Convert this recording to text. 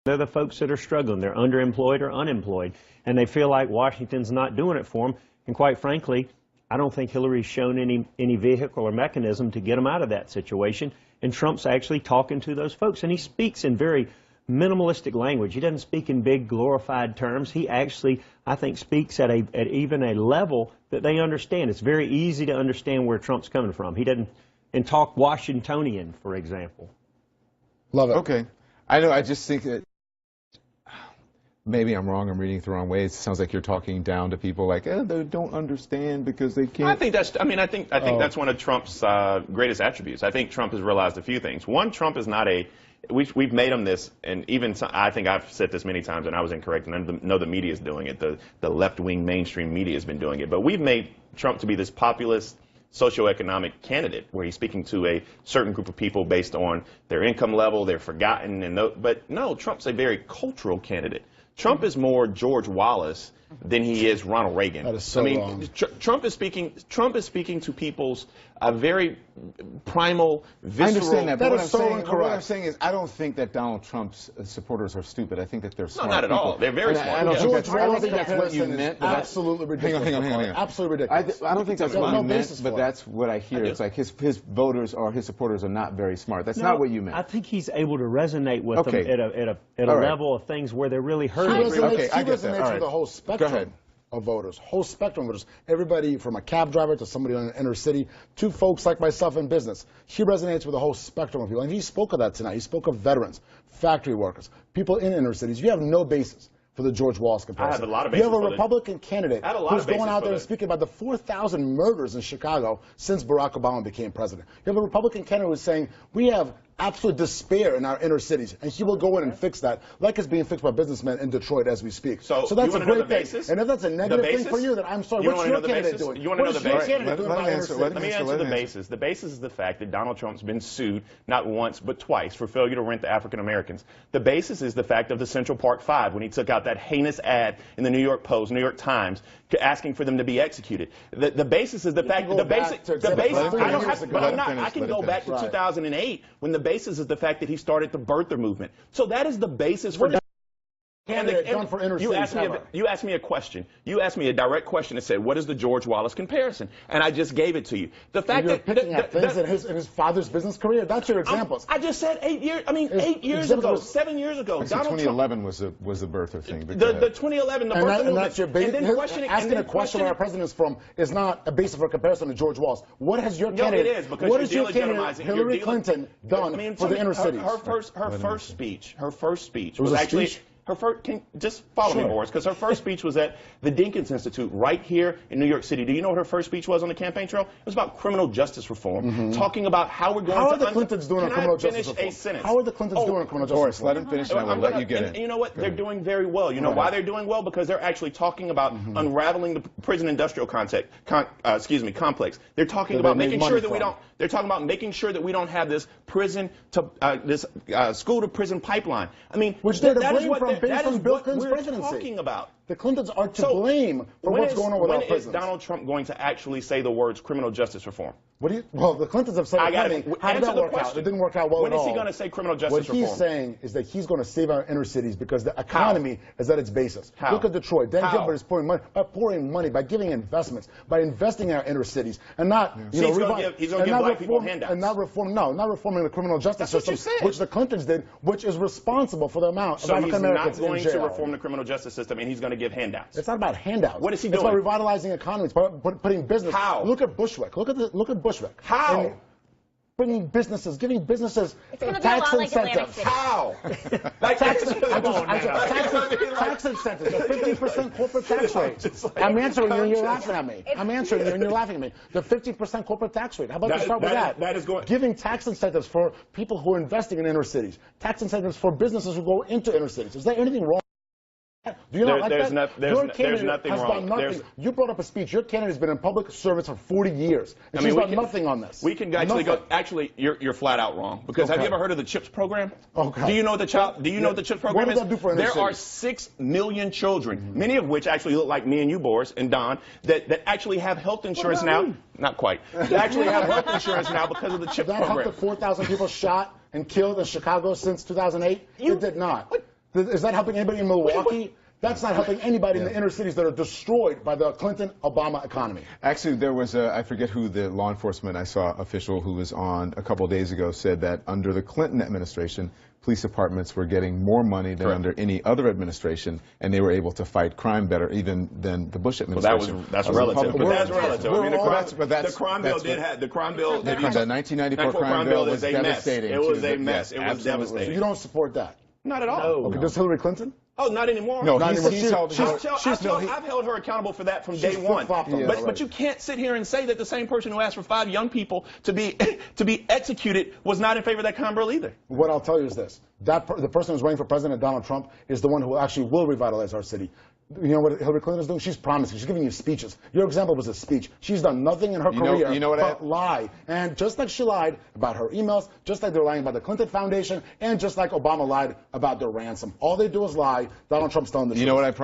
They're the folks that are struggling. They're underemployed or unemployed, and they feel like Washington's not doing it for them. And quite frankly, I don't think Hillary's shown any vehicle or mechanism to get them out of that situation. And Trump's actually talking to those folks, and he speaks in very minimalistic language. He doesn't speak in big glorified terms. He actually, I think, speaks at even a level that they understand. It's very easy to understand where Trump's coming from. He doesn't talk Washingtonian, for example. Love it. Okay. I know, I just think that maybe I'm wrong, I'm reading it the wrong way. It sounds like you're talking down to people like, they don't understand because they can't. I think that's one of Trump's greatest attributes. I think Trump has realized a few things. One, Trump is not we've made him this, and even I think I've said this many times, and I was incorrect, and I know the media is doing it. The left-wing mainstream media has been doing it. But we've made Trump to be this populist socioeconomic candidate where he's speaking to a certain group of people based on their income level, they're forgotten, but no, Trump's a very cultural candidate. Trump is more George Wallace than he is Ronald Reagan. That is so wrong. Trump is speaking to people's very primal, visceral. I understand that, but what I'm incorrect. saying is I don't think that Donald Trump's supporters are stupid. I think that they're smart. No, not at all. They're very smart. I don't think that's what you Comparison meant. is absolutely ridiculous. Hang on. Absolutely ridiculous. I don't think that's what you meant, but for it. that's what I hear. It's like his voters or his supporters are not very smart. That's not what you meant. I think he's able to resonate with them at a level of things where they're really He hurting. resonates with the whole Go spectrum ahead. of voters, whole spectrum of voters. Everybody from a cab driver to somebody in the inner city to folks like myself in business. He resonates with the whole spectrum of people. And he spoke of that tonight. He spoke of veterans, factory workers, people in inner cities. You have no basis for the George Wallace comparison. I have a lot of basis. You have a Republican candidate who's going out there and that. speaking about the 4,000 murders in Chicago since Barack Obama became president. You have a Republican candidate who's saying we have absolute despair in our inner cities, and he will go in and fix that, like it's being fixed by businnesmen in Detroit as we speak. So that's a great thing. And if that's a negative thing for you, then I'm sorry. What's your candidate doing? You want to know the basis? Let me answer the basis. The basis is the fact that Donald Trump's been sued not once but twice for failure to rent the African Americans. The basis is the fact of the Central Park Five when he took out that heinous ad in the New York Post, New York Times, asking for them to be executed. The basis is the fact that I can go back to 2008 when the basis is the fact that he started the birther movement. So that is the basis for. You asked me a question. You asked me a direct question that said, "What is the George Wallace comparison?" And I just gave it to you. The fact that picking at things in his father's business career. That's your examples. I just said 8 years. I mean, 8 years ago, 7 years ago. Donald 2011 was the birther thing. The 2011, the birther movement. And that's your basis. Asking a question where our president is from is not a basis for comparison to George Wallace. What has your candidate? No, it is because what has your candidate Hillary Clinton done for the inner cities? Her first speech was actually. Just follow me, Boris, because her first speech was at the Dinkins Institute right here in New York City. Do you know what her first speech was on the campaign trail? It was about criminal justice reform, talking about how we're going to... How are the Clintons doing on criminal justice reform? Finish a sentence? How are the Clintons doing on criminal justice Boris, reform? let him finish and I will let you get in. You know what? They're doing very well. You know why they're doing well? Because they're actually talking about unraveling the prison industrial complex. They're talking about making sure that we don't... They're talking about making sure that we don't have this prison to school to prison pipeline. I mean, which they're to blame from based on Bill Clinton's we're presidency. Talking about. The Clintons are to blame for what's going on with our prisons. When is Donald Trump going to actually say the words criminal justice reform? Well, the Clintons have said it plenty. How did that work out? It didn't work out well at all. When is he going to say criminal justice reform? What he's saying is that he's going to save our inner cities because the economy is at its basis. How? Look at Detroit. Dan Gilbert is pouring money by giving investments, by investing in our inner cities, and not he's going to give black people handouts. And not reforming the criminal justice system, which the Clintons did, which is responsible for the amount of African Americans in jail. So he's not going to reform the criminal justice system, and he's going to give handouts. It's not about handouts. What is he doing? It's about revitalizing economies, putting business. How? Look at Bushwick. Look at Bushwick. How? Bringing businesses, giving businesses tax incentives. How? Tax incentives, a 50% corporate tax rate. I'm answering you and you're laughing at me. I'm answering you and you're laughing at me. The 50% corporate tax rate. How about you start with that? That is going. Giving tax incentives for people who are investing in inner cities. Tax incentives for businesses who go into inner cities. Is there anything wrong? Do you not like that? There's nothing wrong. You brought up a speech. Your candidate has been in public service for 40 years. And she's got nothing on this. We can actually go. Actually, you're flat out wrong. Because have you ever heard of the CHIPS program? Okay. Do you know what the CHIPS program is? What does that do for inner cities? There are 6 million children, many of which actually look like me and you, Boris, and Don, that actually have health insurance now. Not quite. They actually have health insurance now because of the CHIPS program. That helped the 4,000 people shot and killed in Chicago since 2008? It did not. Is that helping anybody in Milwaukee? That's not helping anybody in the inner cities that are destroyed by the Clinton-Obama economy. Actually, there was I forget who the law enforcement I saw official who was on a couple of days ago said that under the Clinton administration, police departments were getting more money than under any other administration, and they were able to fight crime better even than the Bush administration. Well, that's relative. But that's relative. I mean, the crime bill did have the crime bill. The 1994 crime bill was devastating. It was a mess. It was devastating. So you don't support that? Not at all. No. Okay, does Hillary Clinton? Oh, not anymore. No, Not anymore. I've held her accountable for that from day one. But you can't sit here and say that the same person who asked for 5 young people to be executed was not in favor of that crime bill either. What I'll tell you is this: the person who's running for president, Donald Trump, is the one who actually will revitalize our city. You know what Hillary Clinton is doing? She's promising. She's giving you speeches. Your example was a speech. She's done nothing in her career but lie. And just like she lied about her emails, just like they're lying about the Clinton Foundation, and just like Obama lied about their ransom. All they do is lie. Donald Trump's telling the truth. You know what I promise?